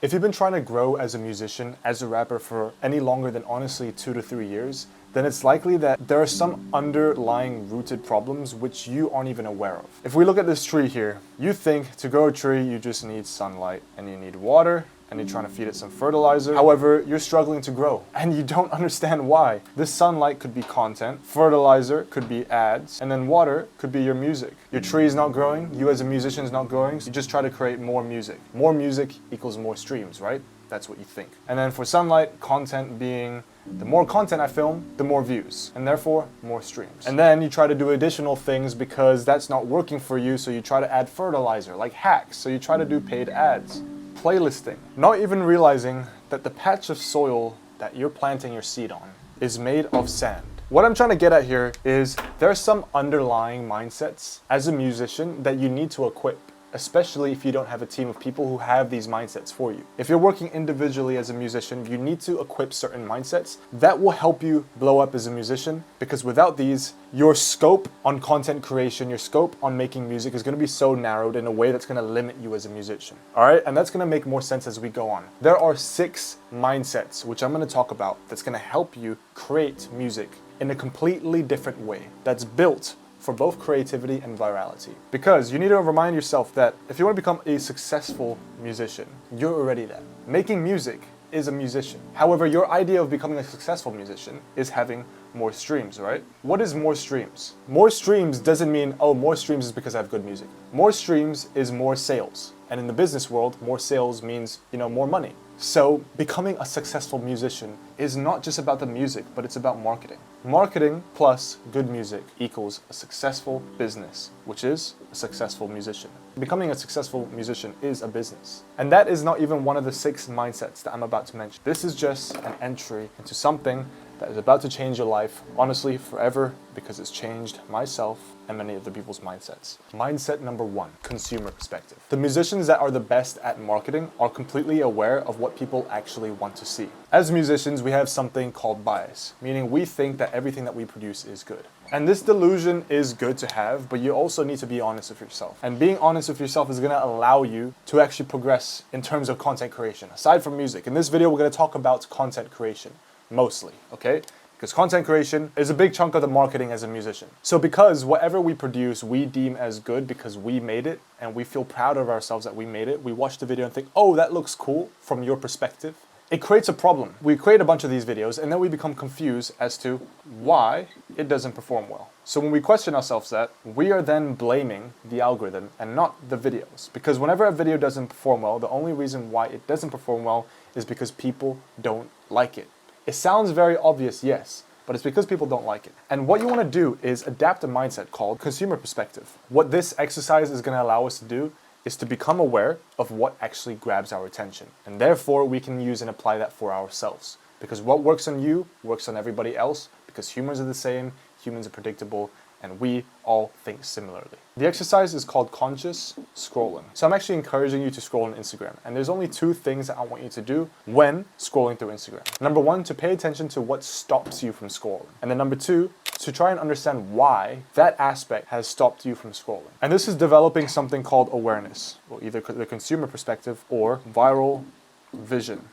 If you've been trying to grow as a musician, as a rapper for any longer than honestly 2 to 3 years, then it's likely that there are some underlying rooted problems which you aren't even aware of. If we look at this tree here, you think to grow a tree you just need sunlight and you need water and you're trying to feed it some fertilizer. However, you're struggling to grow and you don't understand why. This sunlight could be content, fertilizer could be ads, and then water could be your music. Your tree is not growing, you as a musician is not growing, so you just try to create more music. More music equals more streams, right? That's what you think. And then for sunlight, content being the more content I film, the more views, and therefore more streams. And then you try to do additional things because that's not working for you, so you try to add fertilizer, like hacks, so you try to do paid ads. Playlisting, not even realizing that the patch of soil that you're planting your seed on is made of sand. What I'm trying to get at here is there are some underlying mindsets as a musician that you need to equip, especially if you don't have a team of people who have these mindsets for you. If you're working individually as a musician, you need to equip certain mindsets that will help you blow up as a musician, because without these, your scope on content creation, your scope on making music is going to be so narrowed in a way that's going to limit you as a musician. All right, and that's going to make more sense as we go on. There are 6 mindsets, which I'm going to talk about, that's going to help you create music in a completely different way that's built for both creativity and virality. Because you need to remind yourself that if you want to become a successful musician, you're already that. Making music is a musician. However, your idea of becoming a successful musician is having more streams, right? What is more streams? More streams doesn't mean, oh, more streams is because I have good music. More streams is more sales. And in the business world, more sales means, more money. So becoming a successful musician is not just about the music, but it's about marketing. Marketing plus good music equals a successful business, which is a successful musician. Becoming a successful musician is a business. And that is not even one of the 6 mindsets that I'm about to mention. This is just an entry into something that is about to change your life, honestly, forever, because it's changed myself and many other people's mindsets. Mindset number 1, consumer perspective. The musicians that are the best at marketing are completely aware of what people actually want to see. As musicians, we have something called bias, meaning we think that everything that we produce is good. And this delusion is good to have, but you also need to be honest with yourself. And being honest with yourself is gonna allow you to actually progress in terms of content creation, aside from music. In this video, we're gonna talk about content creation. Mostly, okay? Because content creation is a big chunk of the marketing as a musician. So because whatever we produce, we deem as good because we made it and we feel proud of ourselves that we made it, we watch the video and think, oh, that looks cool from your perspective. It creates a problem. We create a bunch of these videos and then we become confused as to why it doesn't perform well. So when we question ourselves that, we are then blaming the algorithm and not the videos. Because whenever a video doesn't perform well, the only reason why it doesn't perform well is because people don't like it. It sounds very obvious, yes, but it's because people don't like it. And what you want to do is adapt a mindset called consumer perspective. What this exercise is going to allow us to do is to become aware of what actually grabs our attention. And therefore, we can use and apply that for ourselves. Because what works on you works on everybody else, because humans are the same, humans are predictable, and we all think similarly. The exercise is called conscious scrolling. So I'm actually encouraging you to scroll on Instagram. And there's only 2 things that I want you to do when scrolling through Instagram. Number 1, to pay attention to what stops you from scrolling. And then number 2, to try and understand why that aspect has stopped you from scrolling. And this is developing something called awareness, or either the consumer perspective or viral vision,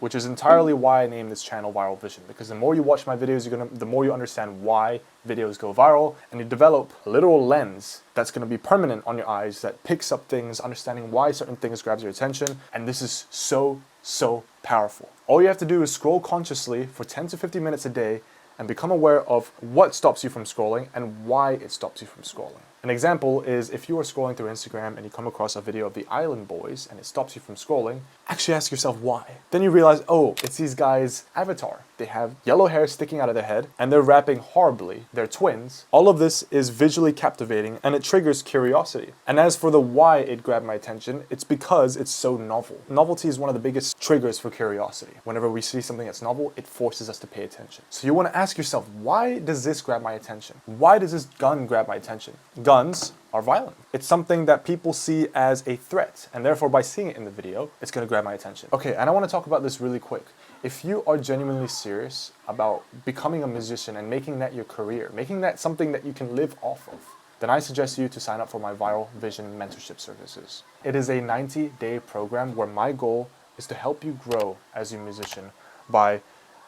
which is entirely why I named this channel Viral Vision, because the more you watch my videos, the more you understand why videos go viral, and you develop a literal lens that's going to be permanent on your eyes that picks up things, understanding why certain things grabs your attention, and this is so powerful. All you have to do is scroll consciously for 10 to 50 minutes a day and become aware of what stops you from scrolling and why it stops you from scrolling. An example is if you are scrolling through Instagram and you come across a video of the Island Boys and it stops you from scrolling, actually ask yourself why. Then you realize, oh, it's these guys' avatar. They have yellow hair sticking out of their head and they're rapping horribly. They're twins. All of this is visually captivating and it triggers curiosity. And as for the why it grabbed my attention, it's because it's so novel. Novelty is one of the biggest triggers for curiosity. Whenever we see something that's novel, it forces us to pay attention. So you want to ask yourself, why does this grab my attention? Why does this gun grab my attention? Guns are violent. It's something that people see as a threat, and therefore by seeing it in the video, it's going to grab my attention. Okay, and I want to talk about this really quick. If you are genuinely serious about becoming a musician and making that your career, making that something that you can live off of, then I suggest you to sign up for my Viral Vision mentorship services. It is a 90-day program where my goal is to help you grow as a musician by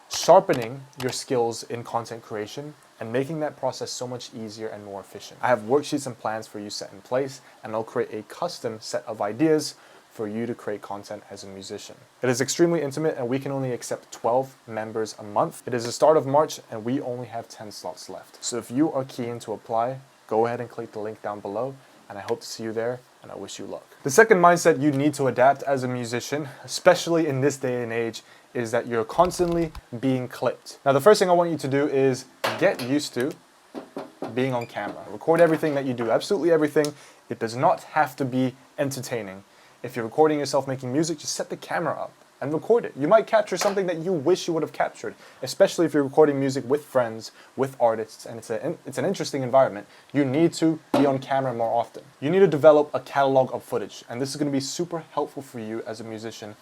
sharpening your skills in content creation and making that process so much easier and more efficient. I have worksheets and plans for you set in place, and I'll create a custom set of ideas for you to create content as a musician. It is extremely intimate, and we can only accept 12 members a month. It is the start of March, and we only have 10 slots left. So if you are keen to apply, go ahead and click the link down below, and I hope to see you there, and I wish you luck. The second mindset you need to adapt as a musician, especially in this day and age, is that you're constantly being clipped. Now, the first thing I want you to do is get used to being on camera. Record everything that you do, absolutely everything. It does not have to be entertaining. If you're recording yourself making music, just set the camera up and record it. You might capture something that you wish you would have captured, especially if you're recording music with friends, with artists, and it's an interesting environment. You need to be on camera more often. You need to develop a catalog of footage, and this is going to be super helpful for you as a musician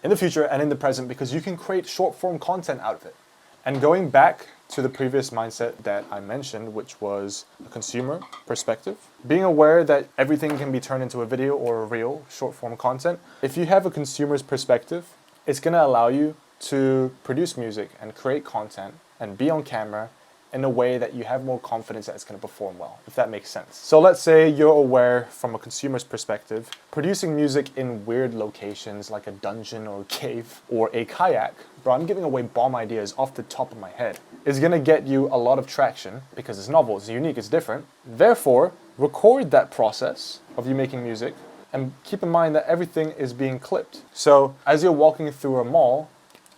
in the future and in the present, because you can create short form content out of it. And going back to the previous mindset that I mentioned, which was a consumer perspective, being aware that everything can be turned into a video or a reel, short form content. If you have a consumer's perspective, it's going to allow you to produce music and create content and be on camera in a way that you have more confidence that it's going to perform well, if that makes sense. So let's say you're aware from a consumer's perspective, producing music in weird locations like a dungeon or a cave or a kayak, bro, I'm giving away bomb ideas off the top of my head, is going to get you a lot of traction because it's novel, it's unique, it's different. Therefore, record that process of you making music and keep in mind that everything is being clipped. So as you're walking through a mall,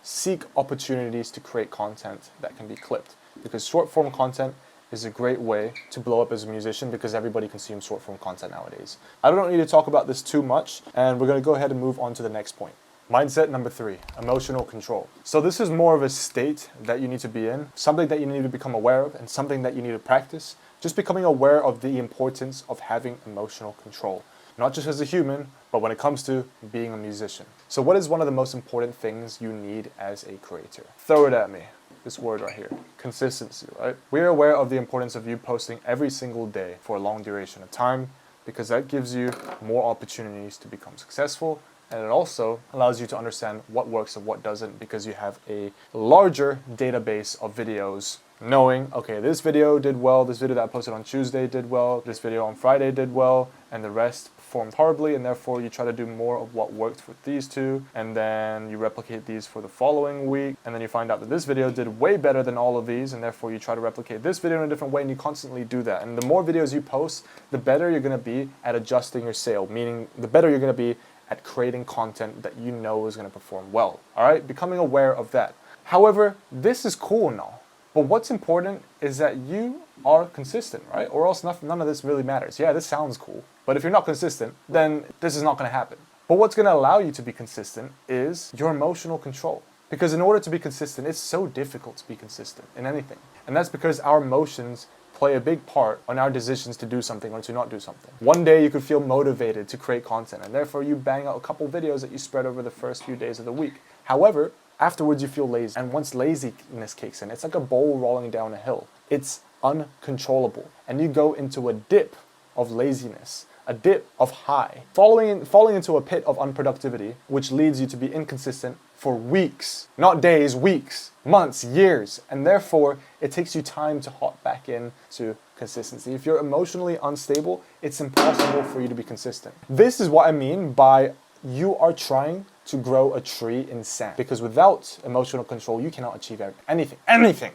seek opportunities to create content that can be clipped, because short form content is a great way to blow up as a musician because everybody consumes short form content nowadays. I don't need to talk about this too much, and we're going to go ahead and move on to the next point. Mindset number 3, emotional control. So this is more of a state that you need to be in, something that you need to become aware of, and something that you need to practice. Just becoming aware of the importance of having emotional control, not just as a human, but when it comes to being a musician. So what is one of the most important things you need as a creator? Throw it at me. This word right here, consistency, right? We're aware of the importance of you posting every single day for a long duration of time, because that gives you more opportunities to become successful, and it also allows you to understand what works and what doesn't, because you have a larger database of videos knowing, okay, this video did well, this video that I posted on Tuesday did well, this video on Friday did well, and the rest performed horribly, and therefore you try to do more of what worked for these two, and then you replicate these for the following week, and then you find out that this video did way better than all of these, and therefore you try to replicate this video in a different way, and you constantly do that. And the more videos you post, the better you're going to be at adjusting your sale, meaning the better you're going to be at creating content that you know is going to perform well. All right, becoming aware of that. However, this is cool and all, but what's important is that you are consistent, right? Or else none of this really matters. Yeah, this sounds cool, but if you're not consistent, then this is not going to happen. But what's going to allow you to be consistent is your emotional control. Because in order to be consistent, it's so difficult to be consistent in anything. And that's because our emotions play a big part on our decisions to do something or to not do something. One day you could feel motivated to create content, and therefore you bang out a couple videos that you spread over the first few days of the week. However, afterwards you feel lazy, and once laziness kicks in, it's like a bowl rolling down a hill. It's uncontrollable, and you go into a dip of laziness, a dip of high, falling into a pit of unproductivity, which leads you to be inconsistent for weeks, not days, weeks, months, years, and therefore it takes you time to hop back into consistency. If you're emotionally unstable, it's impossible for you to be consistent. This is what I mean by you are trying to grow a tree in sand, because without emotional control, you cannot achieve anything.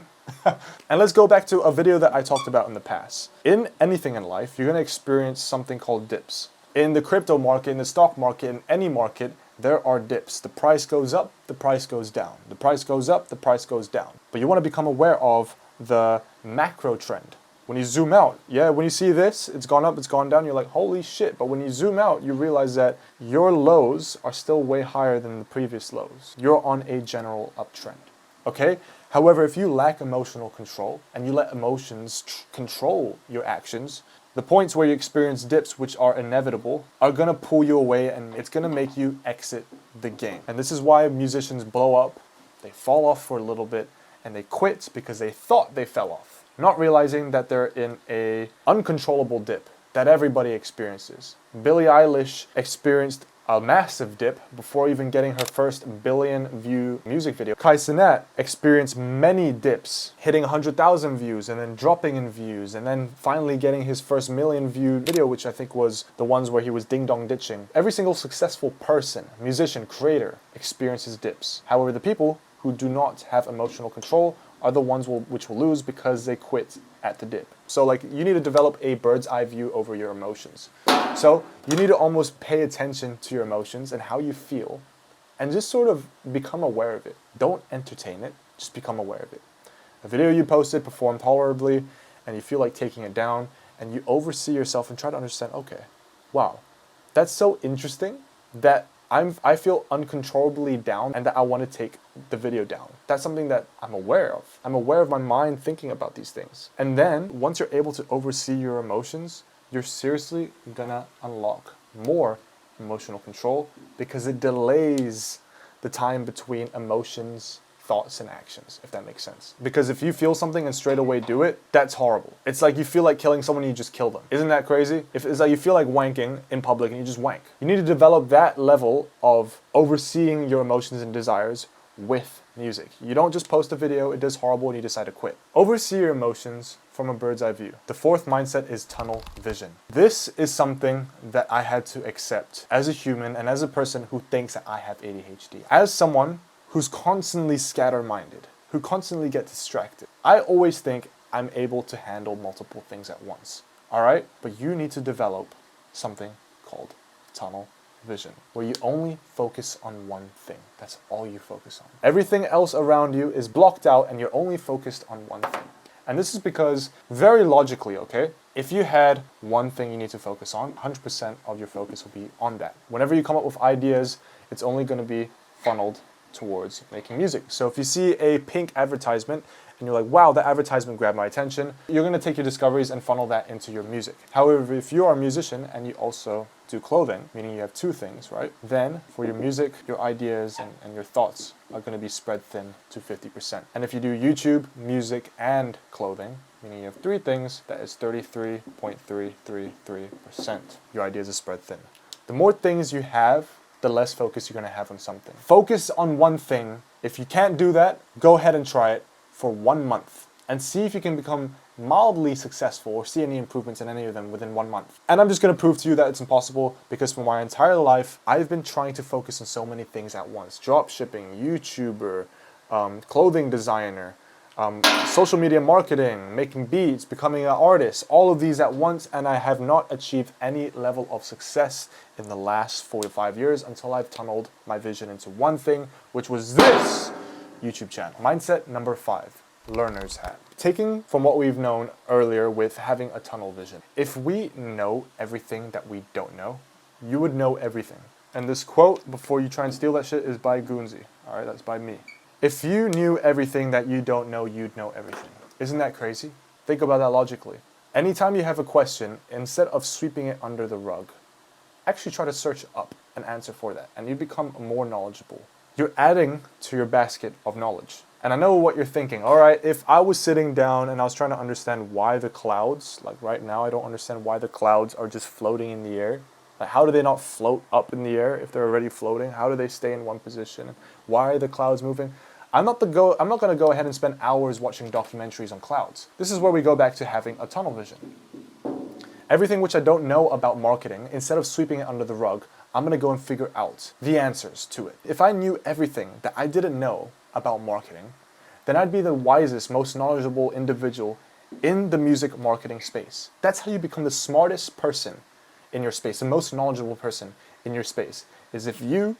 And let's go back to a video that I talked about in the past. In anything in life, you're going to experience something called dips. In the crypto market, in the stock market, in any market, there are dips. The price goes up, the price goes down. The price goes up, the price goes down. But you want to become aware of the macro trend. When you zoom out, yeah, when you see this, it's gone up, it's gone down, you're like, holy shit. But when you zoom out, you realize that your lows are still way higher than the previous lows. You're on a general uptrend, okay? However, if you lack emotional control and you let emotions control your actions, the points where you experience dips, which are inevitable, are going to pull you away, and it's going to make you exit the game. And this is why musicians blow up, they fall off for a little bit, and they quit because they thought they fell off, not realizing that they're in a uncontrollable dip that everybody experiences. Billie Eilish experienced a massive dip before even getting her first billion-view music video. Kai Cenat experienced many dips, hitting 100,000 views and then dropping in views, and then finally getting his first million-view video, which I think was the ones where he was ding-dong ditching. Every single successful person, musician, creator, experiences dips. However, the people who do not have emotional control are the ones which will lose because they quit at the dip. So like, you need to develop a bird's eye view over your emotions. So you need to almost pay attention to your emotions and how you feel and just sort of become aware of it. Don't entertain it, just become aware of it. A video you posted performed tolerably and you feel like taking it down, and you oversee yourself and try to understand, okay, wow, that's so interesting that I feel uncontrollably down and that I want to take the video down. That's something that I'm aware of. I'm aware of my mind thinking about these things. And then once you're able to oversee your emotions, you're seriously gonna unlock more emotional control because it delays the time between emotions, thoughts, and actions, if that makes sense. Because if you feel something and straight away do it, that's horrible. It's like you feel like killing someone and you just kill them. Isn't that crazy? If it's like you feel like wanking in public and you just wank. You need to develop that level of overseeing your emotions and desires with music. You don't just post a video, it does horrible, and you decide to quit. Oversee your emotions from a bird's eye view. The fourth mindset is tunnel vision. This is something that I had to accept as a human and as a person who thinks that I have ADHD. As someone who's constantly scatter-minded, who constantly gets distracted, I always think I'm able to handle multiple things at once. All right? But you need to develop something called tunnel vision, where you only focus on one thing. That's all you focus on. Everything else around you is blocked out and you're only focused on one thing. And this is because, very logically, okay, if you had one thing you need to focus on, 100% of your focus will be on that. Whenever you come up with ideas, it's only going to be funneled towards making music. So if you see a pink advertisement and you're like, wow, that advertisement grabbed my attention, you're going to take your discoveries and funnel that into your music. However, if you are a musician and you also do clothing, meaning you have two things, right? Then for your music, your ideas and your thoughts are going to be spread thin to 50%. And if you do YouTube, music, and clothing, meaning you have three things, that is 33.333%. Your ideas are spread thin. The more things you have, the less focus you're going to have on something. Focus on one thing. If you can't do that, go ahead and try it for 1 month and see if you can become mildly successful or see any improvements in any of them within 1 month. And I'm just going to prove to you that it's impossible because for my entire life, I've been trying to focus on so many things at once. Drop shipping, YouTuber, clothing designer, social media marketing, making beats, becoming an artist, all of these at once, and I have not achieved any level of success in the last 4 to 5 years until I've tunneled my vision into one thing, which was this YouTube channel. Mindset number 5, learner's hat. Taking from what we've known earlier with having a tunnel vision. If we know everything that we don't know, you would know everything. And this quote, before you try and steal that shit, is by Goonsey. All right, that's by me. If you knew everything that you don't know, you'd know everything. Isn't that crazy? Think about that logically. Anytime you have a question, instead of sweeping it under the rug, actually try to search up an answer for that, and you become more knowledgeable. You're adding to your basket of knowledge. And I know what you're thinking. All right, if I was sitting down and I was trying to understand why the clouds, like right now, I don't understand why the clouds are just floating in the air. Like, how do they not float up in the air if they're already floating? How do they stay in one position? Why are the clouds moving? I'm not going to go ahead and spend hours watching documentaries on clouds. This is where we go back to having a tunnel vision. Everything which I don't know about marketing, instead of sweeping it under the rug, I'm going to go and figure out the answers to it. If I knew everything that I didn't know about marketing, then I'd be the wisest, most knowledgeable individual in the music marketing space. That's how you become the smartest person in your space, the most knowledgeable person in your space, is if you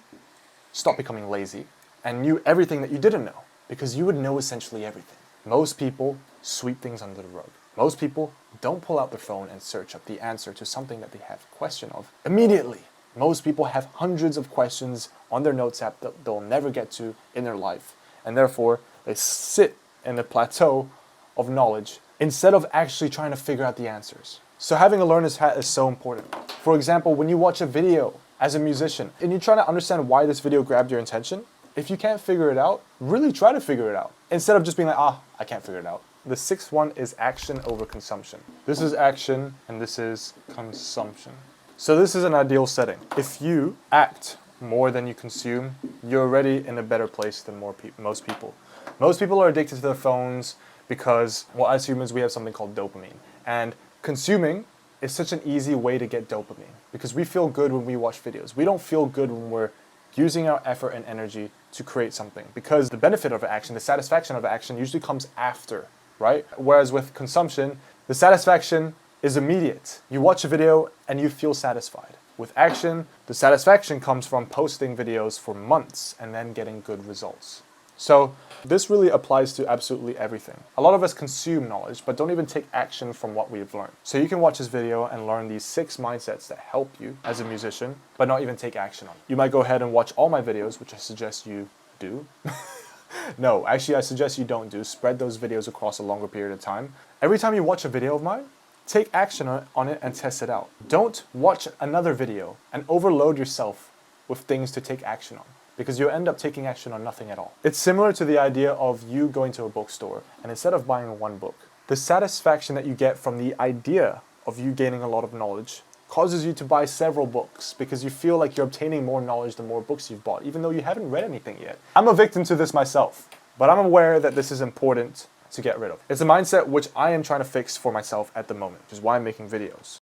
stop becoming lazy and knew everything that you didn't know, because you would know essentially everything. Most people sweep things under the rug. Most people don't pull out their phone and search up the answer to something that they have a question of immediately. Most people have hundreds of questions on their notes app that they'll never get to in their life, and therefore they sit in a plateau of knowledge instead of actually trying to figure out the answers. So having a learner's hat is so important. For example, when you watch a video as a musician and you're trying to understand why this video grabbed your attention, if you can't figure it out, really try to figure it out instead of just being like, I can't figure it out. The sixth one is action over consumption. This is action and this is consumption. So this is an ideal setting. If you act more than you consume, you're already in a better place than most people. Most people are addicted to their phones because, well, as humans, we have something called dopamine. And consuming is such an easy way to get dopamine because we feel good when we watch videos. We don't feel good when we're using our effort and energy to create something because the benefit of action, the satisfaction of action usually comes after, right? Whereas with consumption, the satisfaction is immediate. You watch a video and you feel satisfied. With action, the satisfaction comes from posting videos for months and then getting good results. So this really applies to absolutely everything. A lot of us consume knowledge, but don't even take action from what we've learned. So you can watch this video and learn these 6 mindsets that help you as a musician, but not even take action on it. You might go ahead and watch all my videos, which I suggest you do. No, actually I suggest you don't do. Spread those videos across a longer period of time. Every time you watch a video of mine, take action on it and test it out. Don't watch another video and overload yourself with things to take action on, because you'll end up taking action on nothing at all. It's similar to the idea of you going to a bookstore and instead of buying one book, the satisfaction that you get from the idea of you gaining a lot of knowledge causes you to buy several books because you feel like you're obtaining more knowledge the more books you've bought, even though you haven't read anything yet. I'm a victim to this myself, but I'm aware that this is important to get rid of. It's a mindset which I am trying to fix for myself at the moment, which is why I'm making videos.